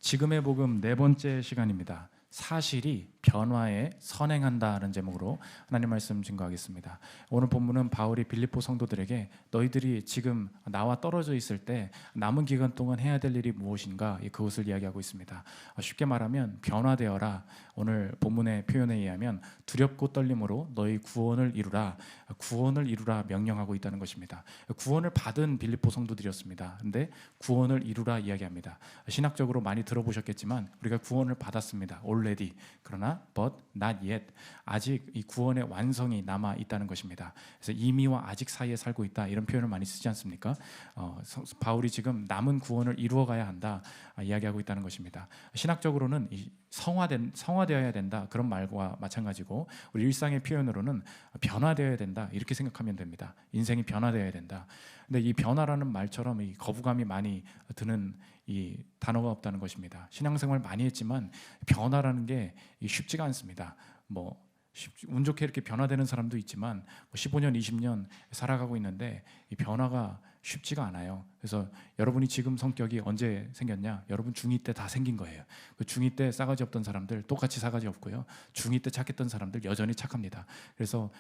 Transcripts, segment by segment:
지금의 복음 네 번째 시간입니다. 사실이 변화에 선행한다는 제목으로 하나님 말씀 증거하겠습니다. 오늘 본문은 바울이 빌립보 성도들에게 너희들이 지금 나와 떨어져 있을 때 남은 기간 동안 해야 될 일이 무엇인가 그것을 이야기하고 있습니다. 쉽게 말하면 변화되어라. 오늘 본문의 표현에 의하면 두렵고 떨림으로 너희 구원을 이루라. 구원을 이루라 명령하고 있다는 것입니다. 구원을 받은 빌립보 성도들이었습니다. 근데 구원을 이루라 이야기합니다. 신학적으로 많이 들어보셨겠지만 우리가 구원을 받았습니다. already. 그러나 but not yet. 아직 이 구원의 완성이 남아 있다는 것입니다. 그래서 이미와 아직 사이에 살고 있다 이런 표현을 많이 쓰지 않습니까? 바울이 지금 남은 구원을 이루어가야 한다 이야기하고 있다는 것입니다. 신학적으로는 성화되어야 된다 그런 말과 마찬가지고 우리 일상의 표현으로는 변화되어야 된다 이렇게 생각하면 됩니다. 인생이 변화되어야 된다. 근데 이 변화라는 말처럼 이 거부감이 많이 드는 이 단어가 없다는 것입니다. 신앙생활 많이 했지만 변화라는 게 쉽지가 않습니다. 운 좋게 이렇게 변화되는 사람도 있지만 15년, 20년 살아가고 있는데 이 변화가 쉽지가 않아요. 그래서 여러분이 지금 성격이 언제 생겼냐? 여러분 중2 때 다 생긴 거예요. 그 중2 때 싸가지 없던 사람들 똑같이 싸가지 없고요. 중2 때 착했던 사람들 여전히 착합니다. 그래서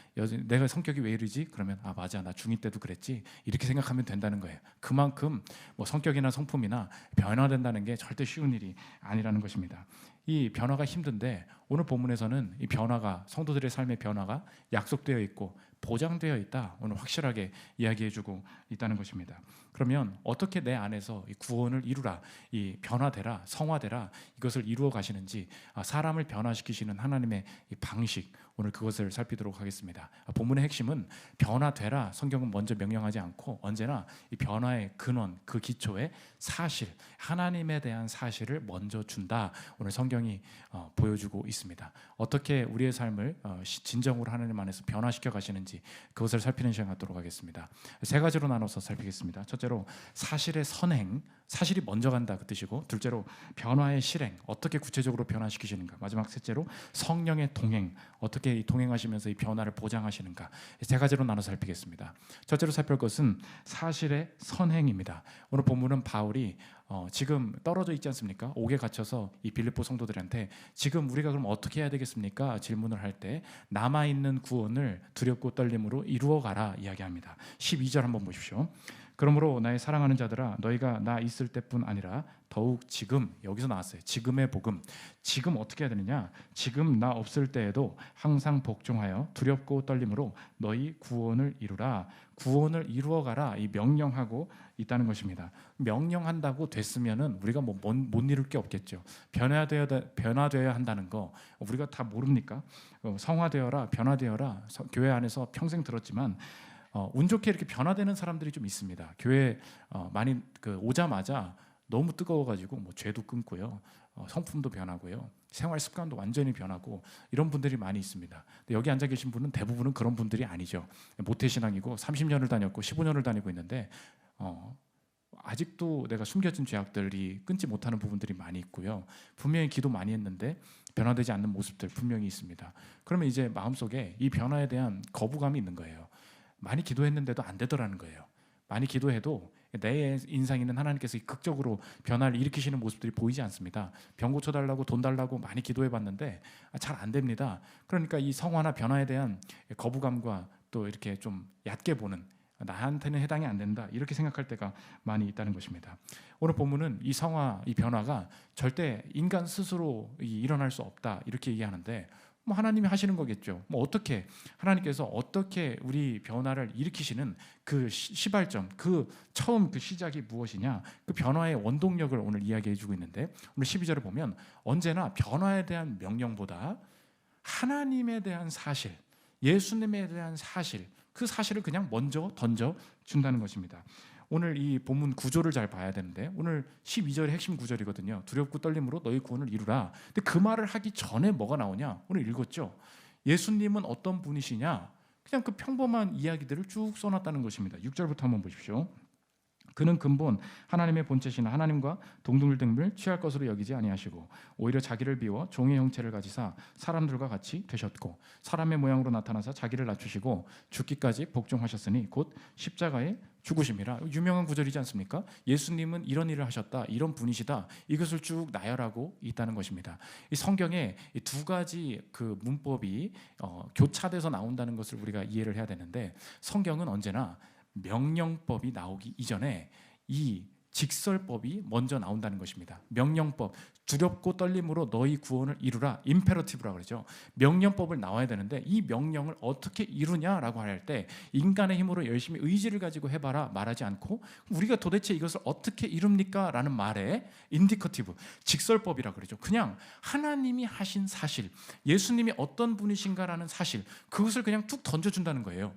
내가 성격이 왜 이러지? 그러면 맞아, 나 중2 때도 그랬지. 이렇게 생각하면 된다는 거예요. 그만큼 성격이나 성품이나 변화된다는 게 절대 쉬운 일이 아니라는 것입니다. 이 변화가 힘든데 오늘 본문에서는 이 변화가 성도들의 삶의 변화가 약속되어 있고 보장되어 있다. 오늘 확실하게 이야기해주고 있다는 것입니다. 그러면 어떻게 내 안에서 이 구원을 이루라, 이 변화되라, 성화되라 이것을 이루어 가시는지 사람을 변화시키시는 하나님의 이 방식 오늘 그것을 살피도록 하겠습니다. 본문의 핵심은 변화되라. 성경은 먼저 명령하지 않고 언제나 이 변화의 근원, 그 기초에 사실, 하나님에 대한 사실을 먼저 준다. 오늘 성경이 보여주고 있습니다. 어떻게 우리의 삶을 진정으로 하나님 안에서 변화시켜 가시는지 그것을 살피는 시간 갖도록 하겠습니다. 세 가지로 나눠서 살피겠습니다. 첫째로 사실의 선행, 사실이 먼저 간다 그 뜻이고, 둘째로 변화의 실행, 어떻게 구체적으로 변화시키시는가, 마지막 셋째로 성령의 동행, 어떻게 동행하시면서 이 변화를 보장하시는가, 세 가지로 나눠서 살피겠습니다. 첫째로 살필 것은 사실의 선행입니다. 오늘 본문은 바울이 지금 떨어져 있지 않습니까? 옥에 갇혀서 이 빌립보 성도들한테 지금 우리가 그럼 어떻게 해야 되겠습니까? 질문을 할 때 남아있는 구원을 두렵고 떨림으로 이루어가라 이야기합니다. 12절 한번 보십시오. 그러므로 나의 사랑하는 자들아 너희가 나 있을 때뿐 아니라 더욱 지금, 여기서 나왔어요. 지금의 복음. 지금 어떻게 해야 되느냐? 지금 나 없을 때에도 항상 복종하여 두렵고 떨림으로 너희 구원을 이루라. 구원을 이루어가라. 이 명령하고 있다는 것입니다. 명령한다고 됐으면은 우리가 못 이룰 게 없겠죠. 변화되어야 한다는 거 우리가 다 모릅니까? 성화되어라, 변화되어라. 교회 안에서 평생 들었지만 운 좋게 이렇게 변화되는 사람들이 좀 있습니다. 교회 많이 오자마자 너무 뜨거워가지고 죄도 끊고요, 성품도 변하고요, 생활 습관도 완전히 변하고 이런 분들이 많이 있습니다. 근데 여기 앉아 계신 분은 대부분은 그런 분들이 아니죠. 모태신앙이고 30년을 다녔고 15년을 다니고 있는데 아직도 내가 숨겨진 죄악들이 끊지 못하는 부분들이 많이 있고요. 분명히 기도 많이 했는데 변화되지 않는 모습들 분명히 있습니다. 그러면 이제 마음속에 이 변화에 대한 거부감이 있는 거예요. 많이 기도했는데도 안 되더라는 거예요. 많이 기도해도 내 인상 있는 하나님께서 극적으로 변화를 일으키시는 모습들이 보이지 않습니다. 병 고쳐달라고 돈 달라고 많이 기도해봤는데 잘 안 됩니다. 그러니까 이 성화나 변화에 대한 거부감과 또 이렇게 좀 얕게 보는, 나한테는 해당이 안 된다 이렇게 생각할 때가 많이 있다는 것입니다. 오늘 본문은 이 성화, 이 변화가 절대 인간 스스로 일어날 수 없다 이렇게 얘기하는데 하나님이 하시는 거겠죠. 어떻게 하나님께서 어떻게 우리 변화를 일으키시는 그 시발점, 그 처음 그 시작이 무엇이냐, 그 변화의 원동력을 오늘 이야기해주고 있는데 오늘 12절을 보면 언제나 변화에 대한 명령보다 하나님에 대한 사실, 예수님에 대한 사실, 그 사실을 그냥 먼저 던져 준다는 것입니다. 오늘 이 본문 구조를 잘 봐야 되는데 오늘 12절의 핵심 구절이거든요. 두렵고 떨림으로 너희 구원을 이루라. 근데 그 말을 하기 전에 뭐가 나오냐? 오늘 읽었죠. 예수님은 어떤 분이시냐? 그냥 그 평범한 이야기들을 쭉 써놨다는 것입니다. 6절부터 한번 보십시오. 그는 근본 하나님의 본체시나 하나님과 동등됨을 취할 것으로 여기지 아니하시고 오히려 자기를 비워 종의 형체를 가지사 사람들과 같이 되셨고 사람의 모양으로 나타나사 자기를 낮추시고 죽기까지 복종하셨으니 곧 십자가에 죽으심이라 유명한 구절이지 않습니까? 예수님은 이런 일을 하셨다, 이런 분이시다, 이것을 쭉 나열하고 있다는 것입니다. 이 성경에 이 두 가지 그 문법이 교차돼서 나온다는 것을 우리가 이해를 해야 되는데, 성경은 언제나 명령법이 나오기 이전에 이 직설법이 먼저 나온다는 것입니다. 명령법, 두렵고 떨림으로 너희 구원을 이루라, 임페러티브라고 그러죠. 명령법을 나와야 되는데 이 명령을 어떻게 이루냐라고 할 때 인간의 힘으로 열심히 의지를 가지고 해봐라 말하지 않고, 우리가 도대체 이것을 어떻게 이룹니까? 라는 말에 인디커티브, 직설법이라고 그러죠. 그냥 하나님이 하신 사실, 예수님이 어떤 분이신가라는 사실, 그것을 그냥 툭 던져준다는 거예요.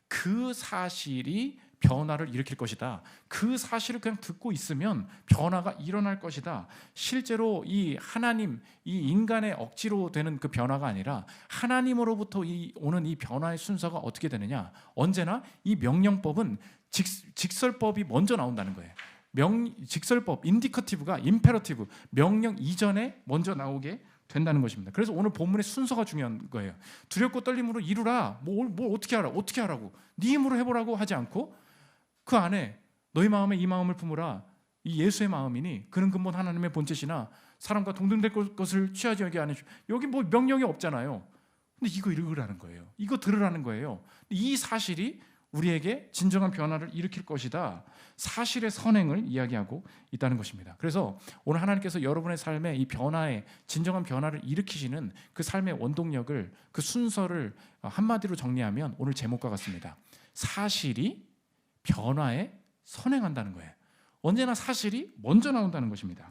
그 사실이 변화를 일으킬 것이다. 그 사실을 그냥 듣고 있으면 변화가 일어날 것이다. 실제로 이 하나님, 이 인간의 억지로 되는 그 변화가 아니라 하나님으로부터 오는 이 변화의 순서가 어떻게 되느냐? 언제나 이 명령법은 직설법이 먼저 나온다는 거예요. 직설법, 인디커티브가 임페러티브, 명령 이전에 먼저 나오게 된다는 것입니다. 그래서 오늘 본문의 순서가 중요한 거예요. 두렵고 떨림으로 이루라. 뭘 어떻게 하라? 어떻게 하라고? 네 힘으로 해보라고 하지 않고, 그 안에 너희 마음에 이 마음을 품으라. 이 예수의 마음이니 그는 근본 하나님의 본체시나 사람과 동등될 것을 취하지 여기 안 해주. 여기 뭐 명령이 없잖아요. 근데 이거 읽으라는 거예요. 이거 들으라는 거예요. 이 사실이 우리에게 진정한 변화를 일으킬 것이다. 사실의 선행을 이야기하고 있다는 것입니다. 그래서 오늘 하나님께서 여러분의 삶에 이 변화에, 진정한 변화를 일으키시는 그 삶의 원동력을, 그 순서를 한마디로 정리하면 오늘 제목과 같습니다. 사실이 변화에 선행한다는 거예요. 언제나 사실이 먼저 나온다는 것입니다.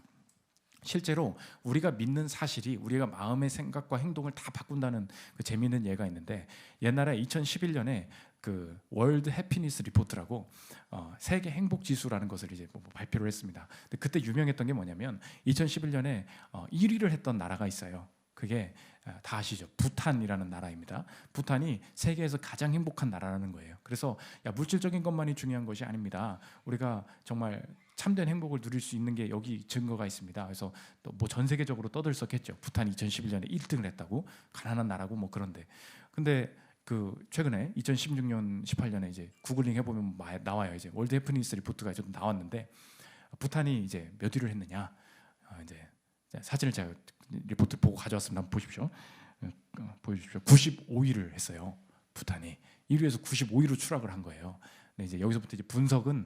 실제로 우리가 믿는 사실이 우리가 마음의 생각과 행동을 다 바꾼다는 그 재미있는 예가 있는데, 옛날에 2011년에 그 월드 해피니스 리포트라고 세계 행복 지수라는 것을 이제 발표를 했습니다. 근데 그때 유명했던 게 뭐냐면 2011년에 1위를 했던 나라가 있어요. 그게 다 아시죠? 부탄이라는 나라입니다. 부탄이 세계에서 가장 행복한 나라라는 거예요. 그래서 물질적인 것만이 중요한 것이 아닙니다. 우리가 정말 참된 행복을 누릴 수 있는 게 여기 증거가 있습니다. 그래서 또 뭐 전 세계적으로 떠들썩했죠. 부탄이 2011년에 1등을 했다고, 가난한 나라고 뭐 그런데. 근데 그 최근에 2016년, 18년에 이제 구글링 해보면 나와요. 이제 월드 해피니스 리포트가 좀 나왔는데, 부탄이 이제 몇 위를 했느냐? 이제 사진을 제가 리포트 보고 가져왔습니다. 한번 보십시오. 보여주십시오. 95위를 했어요. 부탄이 1위에서 95위로 추락을 한 거예요. 네, 이제 여기서부터 이제 분석은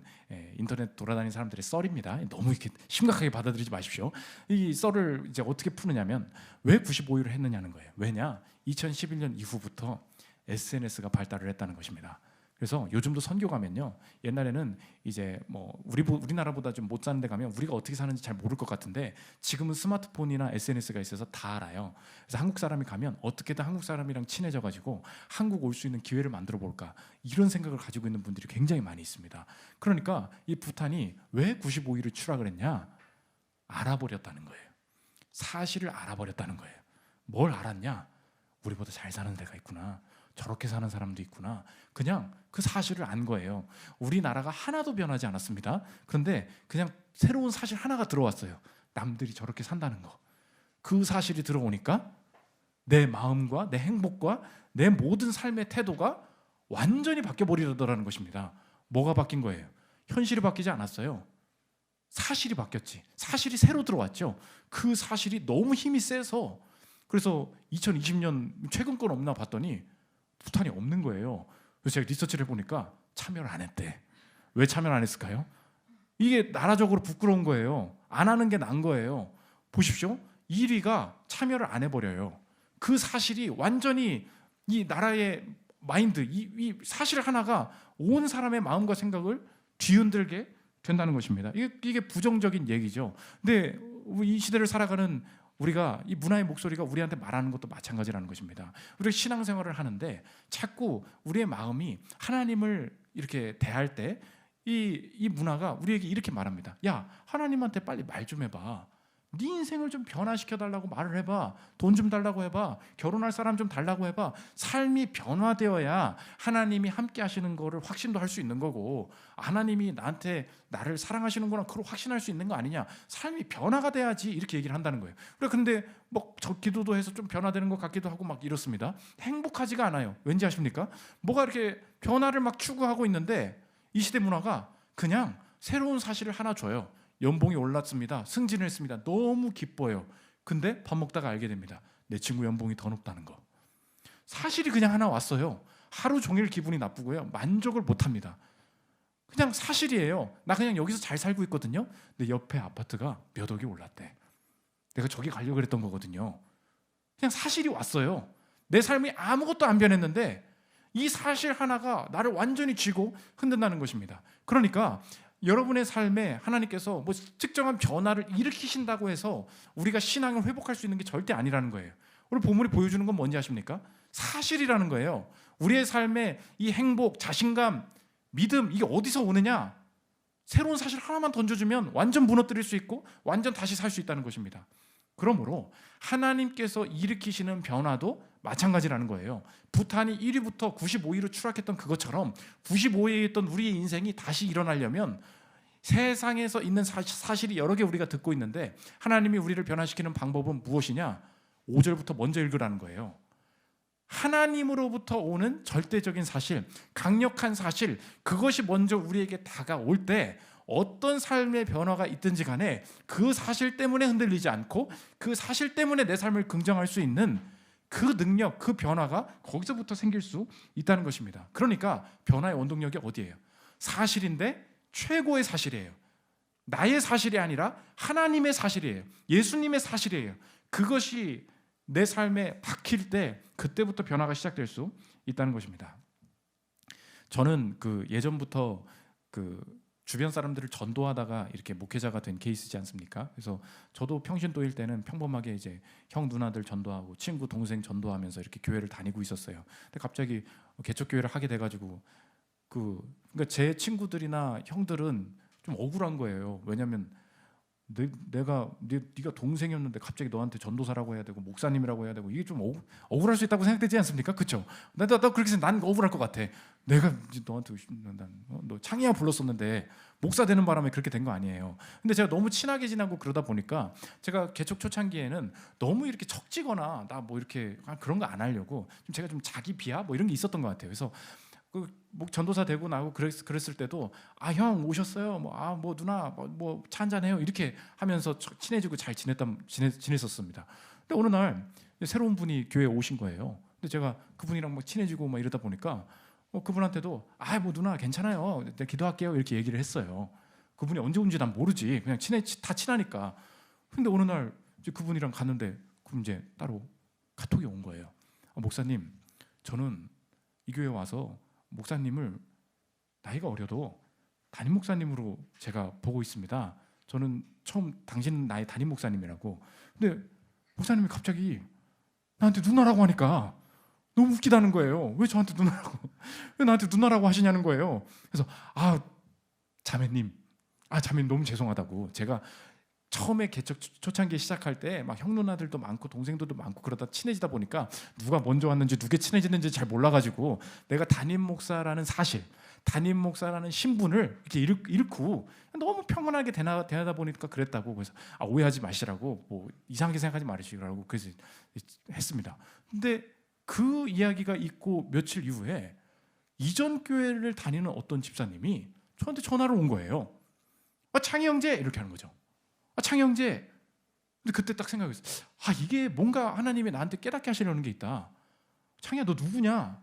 인터넷 돌아다니는 사람들의 썰입니다. 너무 이렇게 심각하게 받아들이지 마십시오. 이 썰을 이제 어떻게 푸느냐면, 왜 95위를 했느냐는 거예요. 왜냐? 2011년 이후부터 SNS가 발달을 했다는 것입니다. 그래서 요즘도 선교 가면요, 옛날에는 이제 뭐 우리나라보다 좀 못 사는 데 가면 우리가 어떻게 사는지 잘 모를 것 같은데, 지금은 스마트폰이나 SNS가 있어서 다 알아요. 그래서 한국 사람이 가면 어떻게든 한국 사람이랑 친해져 가지고 한국 올 수 있는 기회를 만들어 볼까, 이런 생각을 가지고 있는 분들이 굉장히 많이 있습니다. 그러니까 이 부탄이 왜 95위를 추락을 했냐? 알아버렸다는 거예요. 사실을 알아버렸다는 거예요. 뭘 알았냐? 우리보다 잘 사는 데가 있구나, 저렇게 사는 사람도 있구나. 그냥 그 사실을 안 거예요. 우리나라가 하나도 변하지 않았습니다. 그런데 그냥 새로운 사실 하나가 들어왔어요. 남들이 저렇게 산다는 거. 그 사실이 들어오니까 내 마음과 내 행복과 내 모든 삶의 태도가 완전히 바뀌어버리더라는 것입니다. 뭐가 바뀐 거예요? 현실이 바뀌지 않았어요. 사실이 바뀌었지. 사실이 새로 들어왔죠. 그 사실이 너무 힘이 세서, 그래서 2020년 최근 건 없나 봤더니 부탄이 없는 거예요. 그래서 제가 리서치를 해보니까 참여를 안 했대. 왜 참여를 안 했을까요? 이게 나라적으로 부끄러운 거예요. 안 하는 게 나은 거예요. 보십시오. 1위가 참여를 안 해버려요. 그 사실이 완전히 이 나라의 마인드, 이 사실 하나가 온 사람의 마음과 생각을 뒤흔들게 된다는 것입니다. 이게 부정적인 얘기죠. 근데 이 시대를 살아가는 우리가, 이 문화의 목소리가 우리한테 말하는 것도 마찬가지라는 것입니다. 우리가 신앙생활을 하는데 자꾸 우리의 마음이 하나님을 이렇게 대할 때 이 문화가 우리에게 이렇게 말합니다. 야, 하나님한테 빨리 말 좀 해봐. 네 인생을 좀 변화시켜달라고 말을 해봐. 돈 좀 달라고 해봐. 결혼할 사람 좀 달라고 해봐. 삶이 변화되어야 하나님이 함께 하시는 거를 확신도 할 수 있는 거고, 하나님이 나를 사랑하시는구나, 그걸 확신할 수 있는 거 아니냐. 삶이 변화가 돼야지, 이렇게 얘기를 한다는 거예요. 그래, 근데 뭐 저 기도도 해서 좀 변화되는 것 같기도 하고 막 이렇습니다. 행복하지가 않아요. 왠지 아십니까? 뭐가 이렇게 변화를 막 추구하고 있는데 이 시대 문화가 그냥 새로운 사실을 하나 줘요. 연봉이 올랐습니다. 승진을 했습니다. 너무 기뻐요. 근데 밥 먹다가 알게 됩니다. 내 친구 연봉이 더 높다는 거. 사실이 그냥 하나 왔어요. 하루 종일 기분이 나쁘고요. 만족을 못합니다. 그냥 사실이에요. 나 그냥 여기서 잘 살고 있거든요. 근데 옆에 아파트가 몇 억이 올랐대. 내가 저기 가려고 그랬던 거거든요. 그냥 사실이 왔어요. 내 삶이 아무것도 안 변했는데 이 사실 하나가 나를 완전히 쥐고 흔든다는 것입니다. 그러니까 여러분의 삶에 하나님께서 뭐 특정한 변화를 일으키신다고 해서 우리가 신앙을 회복할 수 있는 게 절대 아니라는 거예요. 오늘 본문이 보여주는 건 뭔지 아십니까? 사실이라는 거예요. 우리의 삶에 이 행복, 자신감, 믿음 이게 어디서 오느냐? 새로운 사실 하나만 던져주면 완전 무너뜨릴 수 있고 완전 다시 살 수 있다는 것입니다. 그러므로 하나님께서 일으키시는 변화도 마찬가지라는 거예요. 부탄이 1위부터 95위로 추락했던 그것처럼 95위에 있던 우리의 인생이 다시 일어나려면 세상에서 있는 사실이 여러 개 우리가 듣고 있는데 하나님이 우리를 변화시키는 방법은 무엇이냐? 5절부터 먼저 읽으라는 거예요. 하나님으로부터 오는 절대적인 사실, 강력한 사실, 그것이 먼저 우리에게 다가올 때 어떤 삶의 변화가 있든지 간에 그 사실 때문에 흔들리지 않고 그 사실 때문에 내 삶을 긍정할 수 있는 그 능력, 그 변화가 거기서부터 생길 수 있다는 것입니다. 그러니까 변화의 원동력이 어디예요? 사실인데 최고의 사실이에요. 나의 사실이 아니라 하나님의 사실이에요. 예수님의 사실이에요. 그것이 내 삶에 박힐 때 그때부터 변화가 시작될 수 있다는 것입니다. 저는 예전부터 주변 사람들을 전도하다가 이렇게 목회자가 된 케이스지 않습니까? 그래서 저도 평신도일 때는 평범하게 이제 형 누나들 전도하고 친구 동생 전도하면서 이렇게 교회를 다니고 있었어요. 근데 갑자기 개척 교회를 하게 돼가지고 그러니까 제 친구들이나 형들은 좀 억울한 거예요. 왜냐하면 네가 동생이었는데 갑자기 너한테 전도사라고 해야 되고 목사님이라고 해야 되고 이게 좀 억울할 수 있다고 생각되지 않습니까? 그렇죠? 나 그렇게 해서 난 억울할 것 같아. 내가 너한테 너 창이야 불렀었는데 목사 되는 바람에 그렇게 된 거 아니에요. 근데 제가 너무 친하게 지나고 그러다 보니까 제가 개척 초창기에는 너무 이렇게 척지거나 나 뭐 이렇게 그런 거 안 하려고 제가 좀 자기 비하 뭐 이런 게 있었던 것 같아요. 그래서 전도사 되고 나고 그랬을 때도 형 오셨어요. 뭐 누나 뭐 차 한잔 해요. 이렇게 하면서 친해지고 잘 지냈었습니다. 근데 어느 날 새로운 분이 교회에 오신 거예요. 근데 제가 그분이랑 막 친해지고 막 이러다 보니까 그분한테도 뭐 누나 괜찮아요. 내가 기도할게요. 이렇게 얘기를 했어요. 그분이 언제 온지 난 모르지. 그냥 다 친하니까. 근데 어느 날 이제 그분이랑 갔는데 그럼 이제 따로 카톡이 온 거예요. 목사님, 저는 이 교회 와서 목사님을 나이가 어려도 담임 목사님으로 제가 보고 있습니다. 저는 처음 당신 나의 담임 목사님이라고. 근데 목사님이 갑자기 나한테 누나라고 하니까 너무 웃기다는 거예요. 왜 저한테 누나라고? 왜 나한테 누나라고 하시냐는 거예요. 그래서 자매님 너무 죄송하다고. 제가 처음에 개척 초창기 시작할 때 막 형 누나들도 많고 동생들도 많고 그러다 친해지다 보니까 누가 먼저 왔는지 누가 친해지는지 잘 몰라가지고 내가 담임 목사라는 사실, 담임 목사라는 신분을 이렇게 잃고 너무 평온하게 대하다 보니까 그랬다고. 그래서 오해하지 마시라고, 뭐 이상하게 생각하지 마시라고 그래서 했습니다. 근데 그 이야기가 있고 며칠 이후에 이전 교회를 다니는 어떤 집사님이 저한테 전화를 온 거예요. 창희 형제 이렇게 하는 거죠. 창희 형제. 근데 그때 딱 생각했어요. 이게 뭔가 하나님이 나한테 깨닫게 하시려는 게 있다. 창희야, 너 누구냐?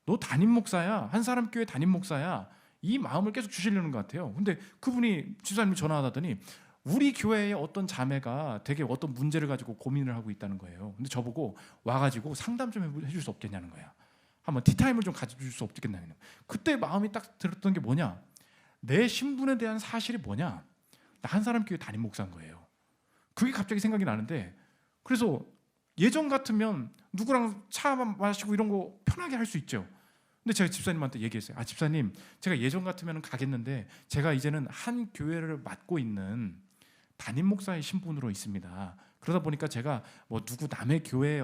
너 담임 목사야. 한 사람 교회 담임 목사야. 이 마음을 계속 주시려는 것 같아요. 근데 그분이 집사님이 전화하더니 우리 교회의 어떤 자매가 되게 어떤 문제를 가지고 고민을 하고 있다는 거예요. 근데 저보고 와가지고 상담 좀 해줄 수 없겠냐는 거야. 한번 티타임을 좀 가져줄 수 없겠냐는 거야. 그때 마음이 딱 들었던 게 뭐냐? 내 신분에 대한 사실이 뭐냐? 나 한 사람 교회 담임 목사인 거예요. 그게 갑자기 생각이 나는데, 그래서 예전 같으면 누구랑 차 마시고 이런 거 편하게 할 수 있죠. 근데 제가 집사님한테 얘기했어요. 집사님, 제가 예전 같으면 가겠는데 제가 이제는 한 교회를 맡고 있는 담임 목사의 신분으로 있습니다. 그러다 보니까 제가 뭐 누구 남의 교회에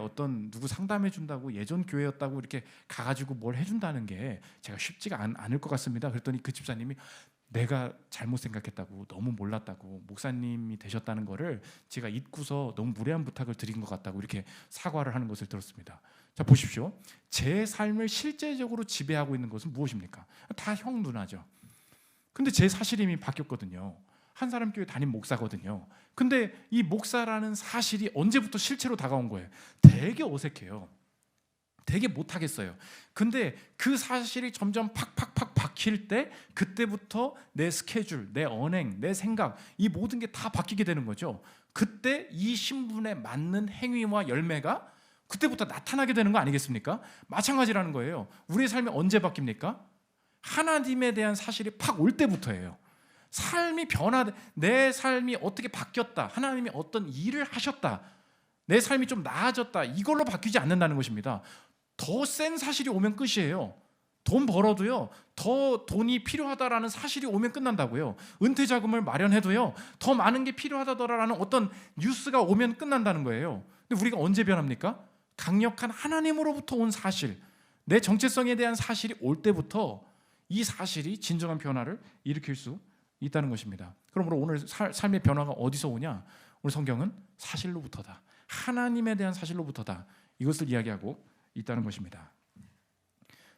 누구 상담해 준다고 예전 교회였다고 이렇게 가가지고 뭘 해준다는 게 제가 쉽지가 않을 것 같습니다. 그랬더니 그 집사님이 내가 잘못 생각했다고, 너무 몰랐다고, 목사님이 되셨다는 거를 제가 잊고서 너무 무례한 부탁을 드린 것 같다고 이렇게 사과를 하는 것을 들었습니다. 자, 보십시오. 제 삶을 실제적으로 지배하고 있는 것은 무엇입니까? 다 형 누나죠. 근데 제 사실이 이미 바뀌었거든요. 한 사람 교회 담임 목사거든요. 근데 이 목사라는 사실이 언제부터 실체로 다가온 거예요? 되게 어색해요. 되게 못하겠어요. 근데 그 사실이 점점 팍팍팍 박힐 때 그때부터 내 스케줄, 내 언행, 내 생각 이 모든 게 다 바뀌게 되는 거죠. 그때 이 신분에 맞는 행위와 열매가 그때부터 나타나게 되는 거 아니겠습니까? 마찬가지라는 거예요. 우리의 삶이 언제 바뀝니까? 하나님에 대한 사실이 팍 올 때부터예요. 삶이 내 삶이 어떻게 바뀌었다, 하나님이 어떤 일을 하셨다, 내 삶이 좀 나아졌다, 이걸로 바뀌지 않는다는 것입니다. 더 센 사실이 오면 끝이에요. 돈 벌어도요, 더 돈이 필요하다라는 사실이 오면 끝난다고요. 은퇴 자금을 마련해도요, 더 많은 게 필요하다더라라는 어떤 뉴스가 오면 끝난다는 거예요. 근데 우리가 언제 변합니까? 강력한 하나님으로부터 온 사실, 내 정체성에 대한 사실이 올 때부터 이 사실이 진정한 변화를 일으킬 수 있다는 것입니다. 그러므로 오늘 삶의 변화가 어디서 오냐? 오늘 성경은 사실로부터다, 하나님에 대한 사실로부터다, 이것을 이야기하고 있다는 것입니다.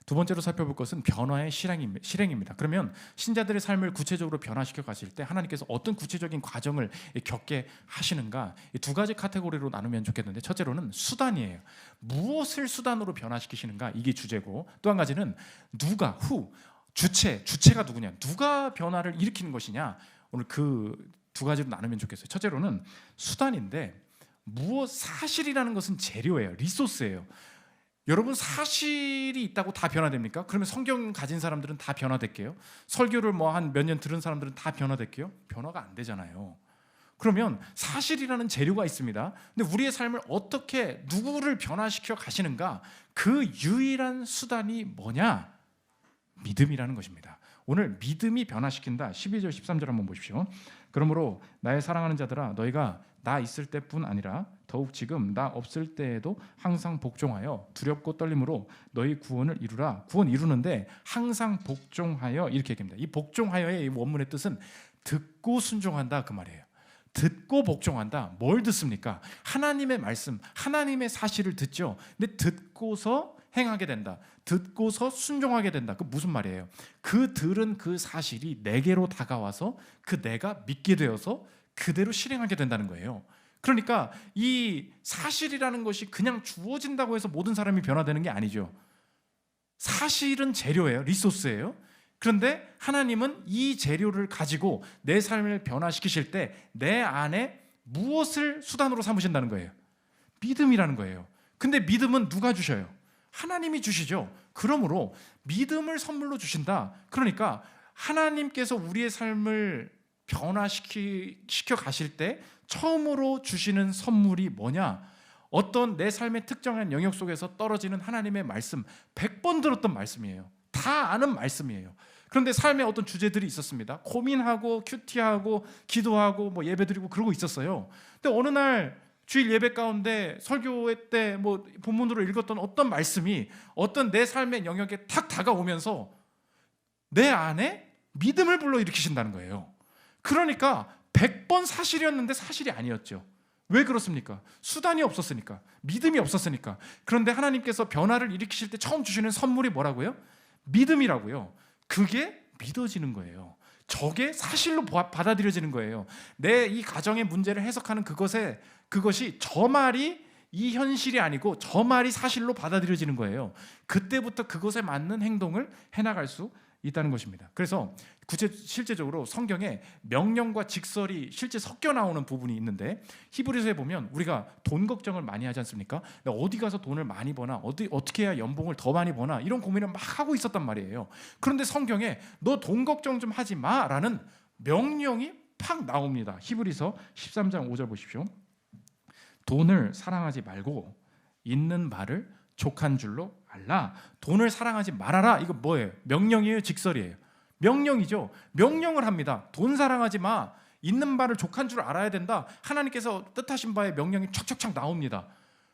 두 번째로 살펴볼 것은 변화의 실행입니다. 그러면 신자들의 삶을 구체적으로 변화시켜 가실 때 하나님께서 어떤 구체적인 과정을 겪게 하시는가, 두 가지 카테고리로 나누면 좋겠는데, 첫째로는 수단이에요. 무엇을 수단으로 변화시키시는가, 이게 주제고, 또 한 가지는 누가, 주체가 누구냐, 누가 변화를 일으키는 것이냐, 오늘 그 두 가지로 나누면 좋겠어요. 첫째로는 수단인데, 사실이라는 것은 재료예요. 리소스예요. 여러분, 사실이 있다고 다 변화됩니까? 그러면 성경 가진 사람들은 다 변화될게요? 설교를 한 몇 년 들은 사람들은 다 변화될게요? 변화가 안 되잖아요. 그러면 사실이라는 재료가 있습니다. 근데 우리의 삶을 어떻게, 누구를 변화시켜 가시는가, 그 유일한 수단이 뭐냐? 믿음이라는 것입니다. 오늘 믿음이 변화시킨다. 12절 13절 한번 보십시오. 그러므로 나의 사랑하는 자들아, 너희가 나 있을 때뿐 아니라 더욱 지금 나 없을 때에도 항상 복종하여 두렵고 떨림으로 너희 구원을 이루라. 구원 이루는데 항상 복종하여, 이렇게 얘기합니다. 이 복종하여의 원문의 뜻은 듣고 순종한다, 그 말이에요. 듣고 복종한다. 뭘 듣습니까? 하나님의 말씀, 하나님의 사실을 듣죠. 근데 듣고서 행하게 된다, 듣고서 순종하게 된다. 그 무슨 말이에요? 그 들은 그 사실이 내게로 다가와서 그 내가 믿게 되어서 그대로 실행하게 된다는 거예요. 그러니까 이 사실이라는 것이 그냥 주어진다고 해서 모든 사람이 변화되는 게 아니죠. 사실은 재료예요, 리소스예요. 그런데 하나님은 이 재료를 가지고 내 삶을 변화시키실 때 내 안에 무엇을 수단으로 삼으신다는 거예요? 믿음이라는 거예요. 근데 믿음은 누가 주셔요? 하나님이 주시죠. 그러므로 믿음을 선물로 주신다. 그러니까 하나님께서 우리의 삶을 변화시켜 가실 때 처음으로 주시는 선물이 뭐냐? 어떤 내 삶의 특정한 영역 속에서 떨어지는 하나님의 말씀, 100번 들었던 말씀이에요. 다 아는 말씀이에요. 그런데 삶에 어떤 주제들이 있었습니다. 고민하고 큐티하고 기도하고 예배드리고 그러고 있었어요. 근데 어느 날 주일 예배 가운데 설교회 때 본문으로 읽었던 어떤 말씀이 어떤 내 삶의 영역에 탁 다가오면서 내 안에 믿음을 불러일으키신다는 거예요. 그러니까 100번 사실이었는데 사실이 아니었죠. 왜 그렇습니까? 수단이 없었으니까, 믿음이 없었으니까. 그런데 하나님께서 변화를 일으키실 때 처음 주시는 선물이 뭐라고요? 믿음이라고요. 그게 믿어지는 거예요. 저게 사실로 받아들여지는 거예요. 내 이 가정의 문제를 해석하는 그것이 저 말이 이 현실이 아니고 저 말이 사실로 받아들여지는 거예요. 그때부터 그것에 맞는 행동을 해나갈 수 있다는 것입니다. 그래서 실제적으로 성경에 명령과 직설이 실제 섞여 나오는 부분이 있는데, 히브리서에 보면 우리가 돈 걱정을 많이 하지 않습니까? 어디 가서 돈을 많이 버나, 어떻게 해야 연봉을 더 많이 버나, 이런 고민을 막 하고 있었단 말이에요. 그런데 성경에 너 돈 걱정 좀 하지 마라는 명령이 팍 나옵니다. 히브리서 13장 5절 보십시오. 돈을 사랑하지 말고 있는 바를 족한 줄로 알라. 돈을 사랑하지 말아라. 이거 뭐예요? 명령이에요, 직설이에요? 명령이죠. 명령을 합니다. 돈 사랑하지 마. 있는 바를 족한 줄 알아야 된다. 하나님께서 뜻하신 바에 명령이 촥촥촥 나옵니다.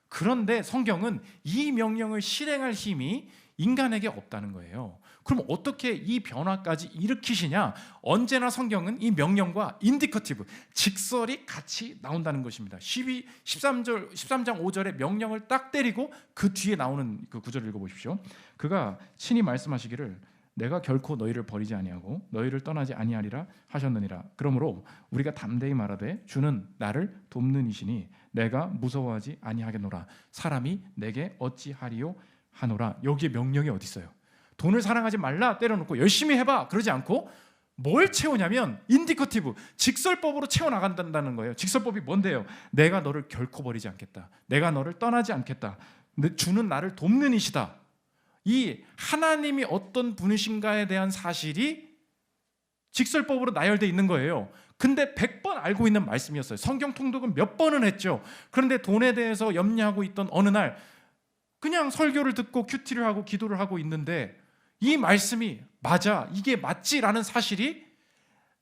그런데 성경은 이 명령을 실행할 힘이 인간에게 없다는 거예요. 그럼 어떻게 이 변화까지 일으키시냐? 언제나 성경은 이 명령과 인디커티브, 직설이 같이 나온다는 것입니다. 13장 5절에 명령을 딱 때리고 그 뒤에 나오는 그 구절을 읽어보십시오. 그가 친히 말씀하시기를 내가 결코 너희를 버리지 아니하고 너희를 떠나지 아니하리라 하셨느니라. 그러므로 우리가 담대히 말하되 주는 나를 돕는 이시니 내가 무서워하지 아니하겠노라. 사람이 내게 어찌하리요 하노라. 여기에 명령이 어디 있어요? 돈을 사랑하지 말라 때려놓고 열심히 해봐 그러지 않고 뭘 채우냐면 인디커티브, 직설법으로 채워나간다는 거예요. 직설법이 뭔데요? 내가 너를 결코 버리지 않겠다. 내가 너를 떠나지 않겠다. 주는 나를 돕는 이시다. 이 하나님이 어떤 분이신가에 대한 사실이 직설법으로 나열되어 있는 거예요. 근데 100번 알고 있는 말씀이었어요. 성경 통독은 몇 번은 했죠. 그런데 돈에 대해서 염려하고 있던 어느 날 그냥 설교를 듣고 큐티를 하고 기도를 하고 있는데 이 말씀이 맞아, 이게 맞지라는 사실이